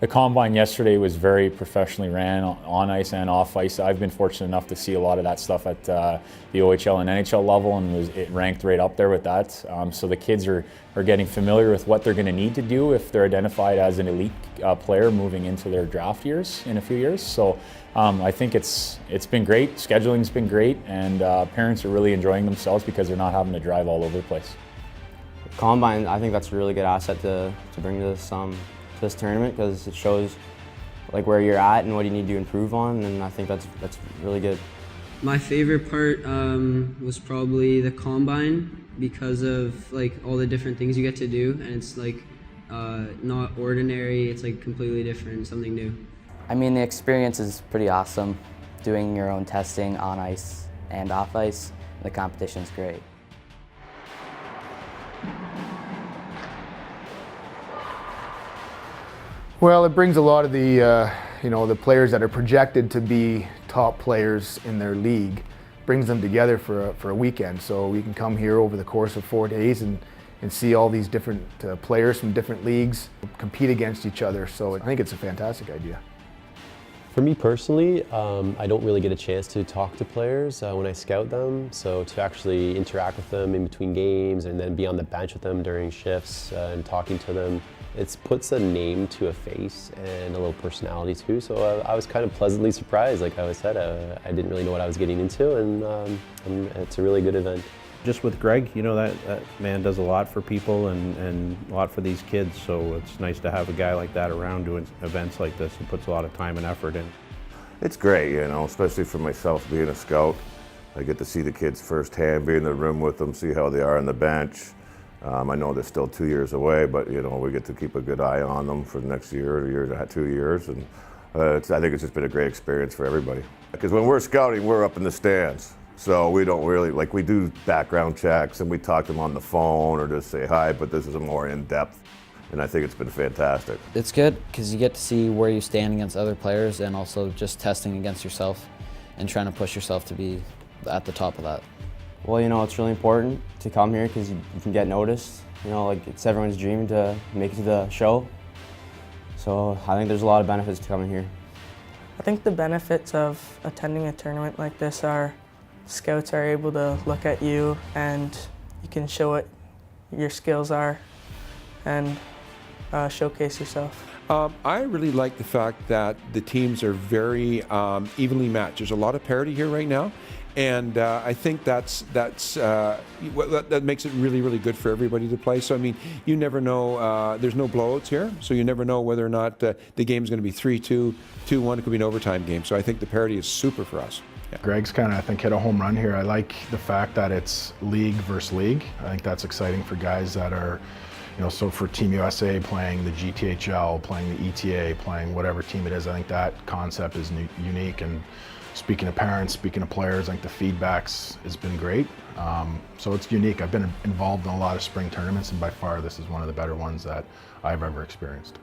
The combine yesterday was very professionally ran on ice and off ice. I've been fortunate enough to see a lot of that stuff at the OHL and NHL level, and it ranked right up there with that. So the kids are getting familiar with what they're going to need to do if they're identified as an elite player moving into their draft years in a few years. So I think it's been great. Scheduling's been great, and parents are really enjoying themselves because they're not having to drive all over the place. Combine, I think that's a really good asset to bring to this tournament, because it shows like where you're at and what you need to improve on, and I think that's really good. My favorite part was probably the combine, because of like all the different things you get to do, and it's like not ordinary. It's like completely different, something new. I mean, the experience is pretty awesome. Doing your own testing on ice and off ice, the competition's great. Well, it brings a lot of the, the players that are projected to be top players in their league, brings them together for a weekend. So we can come here over the course of 4 days and see all these different players from different leagues compete against each other. So I think it's a fantastic idea. For me personally, I don't really get a chance to talk to players when I scout them. So to actually interact with them in between games and then be on the bench with them during shifts and talking to them, it puts a name to a face and a little personality too. So I was kind of pleasantly surprised. Like I said, I didn't really know what I was getting into, and it's a really good event. Just with Greg, that man does a lot for people and a lot for these kids, so it's nice to have a guy like that around doing events like this. He puts a lot of time and effort in. It's great, especially for myself being a scout. I get to see the kids firsthand, be in the room with them, see how they are on the bench. I know they're still 2 years away, but we get to keep a good eye on them for the next year, 2 years, and I think it's just been a great experience for everybody. Because when we're scouting, we're up in the stands. So we don't really, we do background checks and we talk to them on the phone or just say hi, but this is a more in-depth, and I think it's been fantastic. It's good because you get to see where you stand against other players, and also just testing against yourself and trying to push yourself to be at the top of that. Well, it's really important to come here because you can get noticed. It's everyone's dream to make it to the show. So I think there's a lot of benefits to coming here. I think the benefits of attending a tournament like this are scouts are able to look at you and you can show what your skills are and showcase yourself. I really like the fact that the teams are very evenly matched. There's a lot of parity here right now, and I think that makes it really, really good for everybody to play. So I mean, you never know. There's no blowouts here, so you never know whether or not the game is going to be 3-2, 2-1. It could be an overtime game. So I think the parity is super for us. Yeah. Greg's kind of, I think, hit a home run here. I like the fact that it's league versus league. I think that's exciting for guys that are, so for Team USA playing the GTHL, playing the ETA, playing whatever team it is, I think that concept is unique. And speaking to parents, speaking to players, I think the feedbacks has been great. So it's unique. I've been involved in a lot of spring tournaments, and by far this is one of the better ones that I've ever experienced.